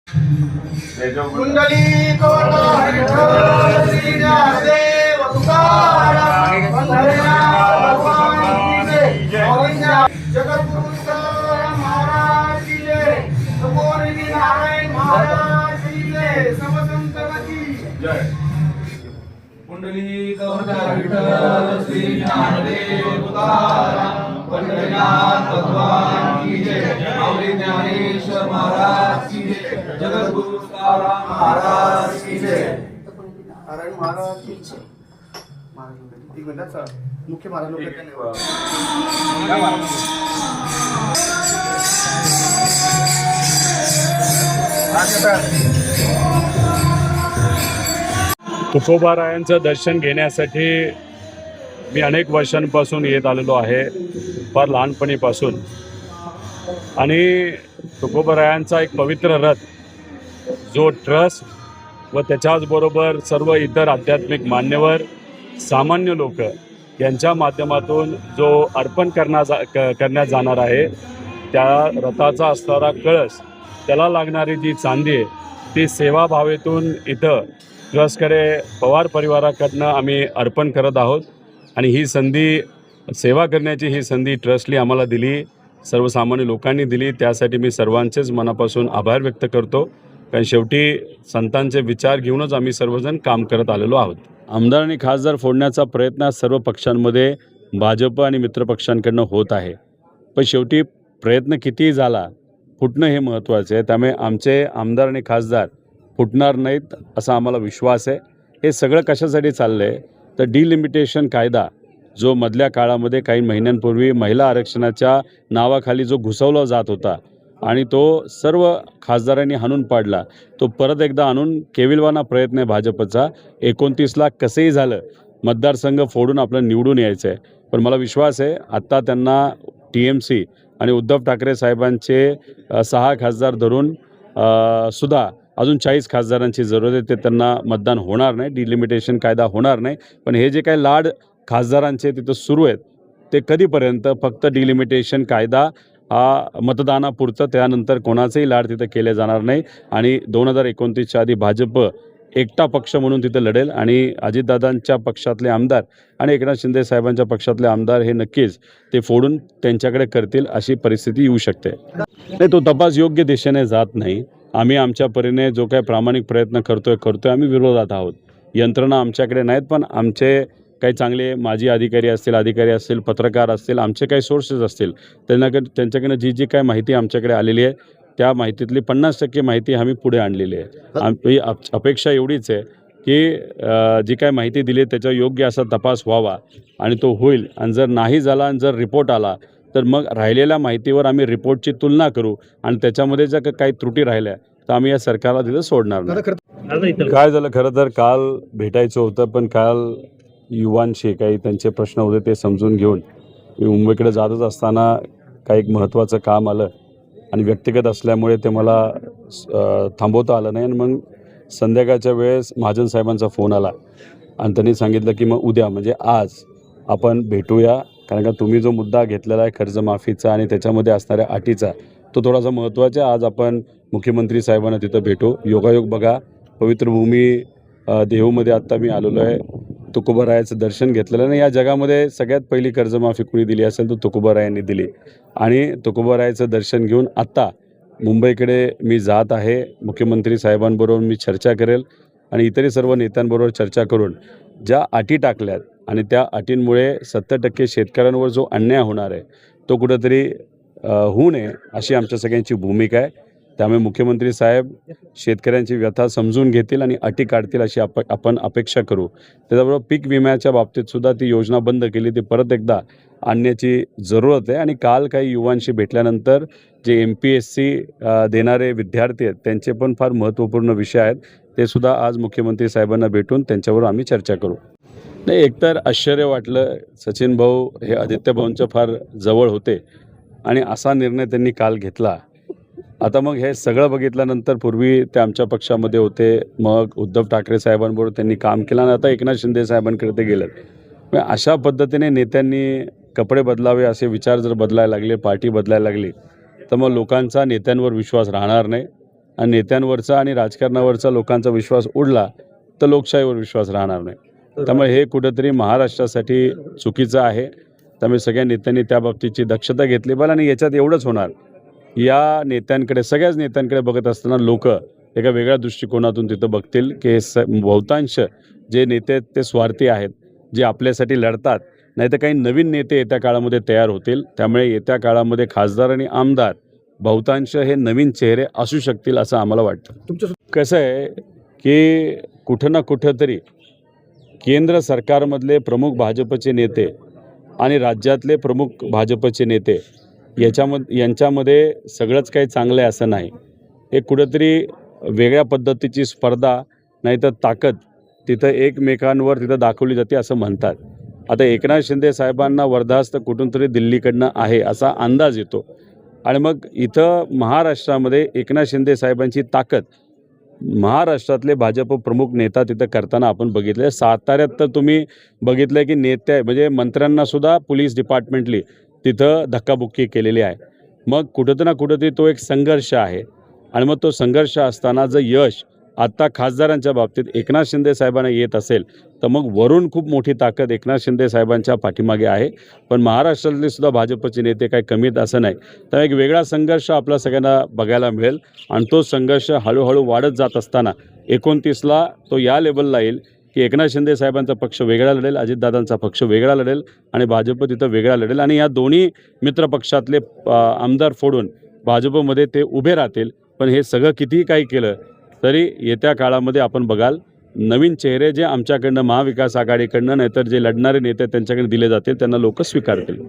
कुंडली विठ्ठल श्री ज्ञानदेव तुकाराम पंढरीनाथ भगवान की जय। जगद्गुरु तुकाराम महाराज की जय। तपोनिधी नारायण महाराज की जय। समसंतमती जय। कुंडली विठ्ठल श्री ज्ञानदेव तुकाराम पंढरीनाथ भगवान की जय। माऊली ज्ञानेश्वर महाराज की जय। जगद्गुरु तुकाराम महाराज की जय। नारायण महाराज की जय। एक मिनिट सर, मुख्य महाराज लोक तुकोबारायांचं दर्शन घेण्यासाठी मी अनेक वर्षांपासून येत आलेलो आहे, फार लहानपणीपासून. आणि तुकोबारायांचा एक पवित्र रथ जो ट्रस्ट व त्याच्याचबरोबर सर्व इतर आध्यात्मिक मान्यवर सामान्य लोक यांच्या माध्यमातून जो अर्पण करण्यात जाणार आहे, त्या रथाचा असणारा कळस, त्याला लागणारी जी चांदी आहे, ती सेवाभावेतून इथं ट्रस्टकडे पवार परिवाराकडनं आम्ही अर्पण करत आहोत. आणि ही संधी, सेवा करण्याची ही संधी ट्रस्टली आम्हाला दिली, सर्वसामान्य लोकांनी दिली. त्यासाठी मी सर्वांचेच मनापासून आभार व्यक्त करतो, कारण शेवटी संतांचे विचार घेऊनच आम्ही सर्वजण काम करत आलेलो आहोत. आमदार आणि खासदार फोडण्याचा प्रयत्न सर्व पक्षांमध्ये भाजप आणि मित्रपक्षांकडनं होत आहे, पण शेवटी प्रयत्न कितीही झाला, फुटणं हे महत्त्वाचं आहे. त्यामुळे आमचे आमदार आणि खासदार फुटणार नाहीत असा आम्हाला विश्वास आहे. हे सगळं कशासाठी चाललं आहे तर डिलिमिटेशन कायदा जो मधल्या काळामध्ये काही महिन्यांपूर्वी महिला आरक्षणाच्या नावाखाली जो घुसवला जात होता आणि तो सर्व खासदारांनी हाणून पाडला, तो परत एकदा आणून केविलवाना प्रयत्न आहे भाजपचा. 29 लाख कसंही झालं मतदारसंघ फोडून आपलं निवडून यायचं आहे. पण मला विश्वास आहे आत्ता त्यांना TMC आणि उद्धव ठाकरे साहेबांचे 6 खासदार धरून सुद्धा अजून 40 खासदारांची जरूरत आहे. ते त्यांना मतदान होणार नाही, डिलिमिटेशन कायदा होणार नाही. पण हे जे काही लाड खासदारांचे तिथं सुरू आहेत ते कधीपर्यंत? फक्त डिलिमिटेशन कायदा हा मतदानापुरतं, त्यानंतर कोणाचंही लाड तिथं केले जाणार नाही. आणि 2029च्या आधी भाजप एकटा पक्ष म्हणून तिथं लढेल आणि अजितदादांच्या पक्षातले आमदार आणि एकनाथ शिंदे साहेबांच्या पक्षातले आमदार हे नक्कीच ते फोडून त्यांच्याकडे करतील अशी परिस्थिती येऊ शकते. नाही, तो तपास योग्य दिशेने जात नाही. आम्ही आमच्या परीने जो काही प्रामाणिक प्रयत्न करतोय आम्ही विरोधात आहोत. यंत्रणा आमच्याकडे नाहीत, पण आमचे काही चांगले माजी अधिकारी असतील, पत्रकार असतील, आमचे काही सोर्सेस असतील, त्यांच्याकडनं जी काही माहिती आमच्याकडे आलेली आहे त्या माहितीतली 50% माहिती आम्ही पुढे आणलेली आहे. आमची अपेक्षा एवढीच आहे की जी काय माहिती दिली त्याचा योग्य असा तपास व्हावा आणि तो होईल. आणि जर नाही झाला आणि जर रिपोर्ट आला तर मग राहिलेल्या माहितीवर आम्ही रिपोर्टची तुलना करू आणि त्याच्यामध्ये जर काही त्रुटी राहिल्या तर आम्ही या सरकारला तिथं सोडणार नाही. काय झालं, खरं तर काल भेटायचं होतं, पण काल युवांशी काही त्यांचे प्रश्न होते ते समजून घेऊन मी मुंबईकडे जातच असताना काही एक महत्त्वाचं काम आलं आणि व्यक्तिगत असल्यामुळे ते मला थांबवता आलं नाही. आणि मग संध्याकाळच्या वेळेस महाजन साहेबांचा फोन आला आणि त्यांनी सांगितलं की मग उद्या म्हणजे आज आपण भेटूया, कारण का तुम्ही जो मुद्दा घेतलेला आहे कर्जमाफीचा आणि त्याच्यामध्ये असणाऱ्या अटीचा तो थोडासा महत्त्वाचा आहे. आज आपण मुख्यमंत्री साहेबांना तिथं भेटू. योगायोग बघा, पवित्र भूमी देहूमध्ये आत्ता मी आलेलो आहे. तुकोबारायाचं दर्शन घेतलेलं नाही. या जगामध्ये सगळ्यात पहिली कर्जमाफी कुणी दिली असेल तर तुकोबारायांनी दिली. आणि तुकोबारायाचं दर्शन घेऊन आत्ता मुंबईकडे मी जात आहे. मुख्यमंत्री साहेबांबरोबर मी चर्चा करेल आणि इतरही सर्व नेत्यांबरोबर चर्चा करून ज्या अटी टाकल्यात आणि त्या अटींमुळे 70% शेतकऱ्यांवर जो अन्याय होणार आहे तो कुठंतरी होऊ नये अशी आमच्या सगळ्यांची भूमिका आहे. त्यामुळे मुख्यमंत्री साहेब शेतकऱ्यांची व्यथा समजून घेतील आणि अटी काढतील अशी आपण अपेक्षा करू. त्याच्याबरोबर पीक विम्याच्या बाबतीतसुद्धा ती योजना बंद केली, ती परत एकदा आणण्याची जरूरत आहे. आणि काल काही युवांशी भेटल्यानंतर जे MPSC देणारे विद्यार्थी आहेत त्यांचे पण फार महत्त्वपूर्ण विषय आहेत, ते सुद्धा आज मुख्यमंत्री साहेबांना भेटून त्यांच्यावर आम्ही चर्चा करू. नाही, एकतर आश्चर्य वाटलं, सचिन भाऊ हे आदित्य भाऊंच्या फार जवळ होते आणि असा निर्णय त्यांनी काल घेतला. आता मग हे सगळं बघितल्यानंतर पूर्वी ते आमच्या पक्षामध्ये होते, मग उद्धव ठाकरे साहेबांबरोबर त्यांनी काम केलं आणि आता एकनाथ शिंदे साहेबांकडे ते गेलेत. मग अशा पद्धतीने नेत्यांनी कपडे बदलावे, असे विचार जर बदलायला लागले, पार्टी बदलायला लागली तर मग लोकांचा नेत्यांवर विश्वास राहणार नाही. आणि नेत्यांवरचा आणि राजकारणावरचा लोकांचा विश्वास उडला तर लोकशाहीवर विश्वास राहणार नाही. त्यामुळे हे कुठंतरी महाराष्ट्रासाठी चुकीचं आहे. त्यामुळे सगळ्या नेत्यांनी त्या बाबतीची दक्षता घेतली पाहिजे. आणि याच्यात एवढंच होणार, या नेत्यांकडे, सगळ्याच नेत्यांकडे बघत असताना लोक एका वेगळ्या दृष्टिकोनातून तिथं बघतील की हे बहुतांश जे नेते आहेत ते स्वार्थी आहेत, जे आपल्यासाठी लढतात. नाही तर काही नवीन नेते येत्या काळामध्ये तयार होतील. त्यामुळे येत्या काळामध्ये खासदार आणि आमदार बहुतांश हे नवीन चेहरे असू शकतील असं आम्हाला वाटतं. कसं आहे की कुठं ना कुठं तरी केंद्र सरकारमधले प्रमुख भाजपचे नेते आणि राज्यातले प्रमुख भाजपचे नेते यांच्यामध्ये सगळंच काही चांगलं आहे असं नाही. एक कुठंतरी वेगळ्या पद्धतीची स्पर्धा नाही तर ताकद तिथं एकमेकांवर तिथं दाखवली जाते असं म्हणतात. आता एकनाथ शिंदे साहेबांना वरदास्त कुठून तरी दिल्लीकडनं आहे असा अंदाज येतो. आणि मग इथं महाराष्ट्रामध्ये एकनाथ शिंदे साहेबांची ताकद महाराष्ट्रातले भाजप प्रमुख नेता तिथं करताना आपण बघितलं. साताऱ्यात तर तुम्ही बघितलं की नेत्या म्हणजे मंत्र्यांनासुद्धा पोलीस डिपार्टमेंटली तिथं धक्काबुक्की केलेली आहे. मग कुठं ना कुठंतरी तो एक संघर्ष आहे. आणि मग तो संघर्ष असताना जर यश आत्ता खासदारांच्या बाबतीत एकनाथ शिंदे साहेबांना येत असेल तर मग वरून खूप मोठी ताकद एकनाथ शिंदे साहेबांच्या पाठीमागे आहे. पण महाराष्ट्रातले सुद्धा भाजपचे नेते काही कमीत असं नाही. तर एक वेगळा संघर्ष आपल्या सगळ्यांना बघायला मिळेल. आणि तो संघर्ष हळूहळू वाढत जात असताना 29ला तो या लेवलला येईल की एकनाथ शिंदे साहेबांचा पक्ष वेगळा लढेल, अजितदादांचा पक्ष वेगळा लढेल आणि भाजप तिथं वेगळा लढेल. आणि या दोन्ही मित्रपक्षातले आमदार फोडून भाजपमध्ये ते उभे राहतील. पण हे सगळं कितीही काही केलं तरी येत्या काळामध्ये आपण बघाल नवीन चेहरे जे आमच्याकडनं महाविकास आघाडीकडनं नाहीतर जे लढणारे नेते त्यांच्याकडे दिले जातील त्यांना लोक स्वीकारतील.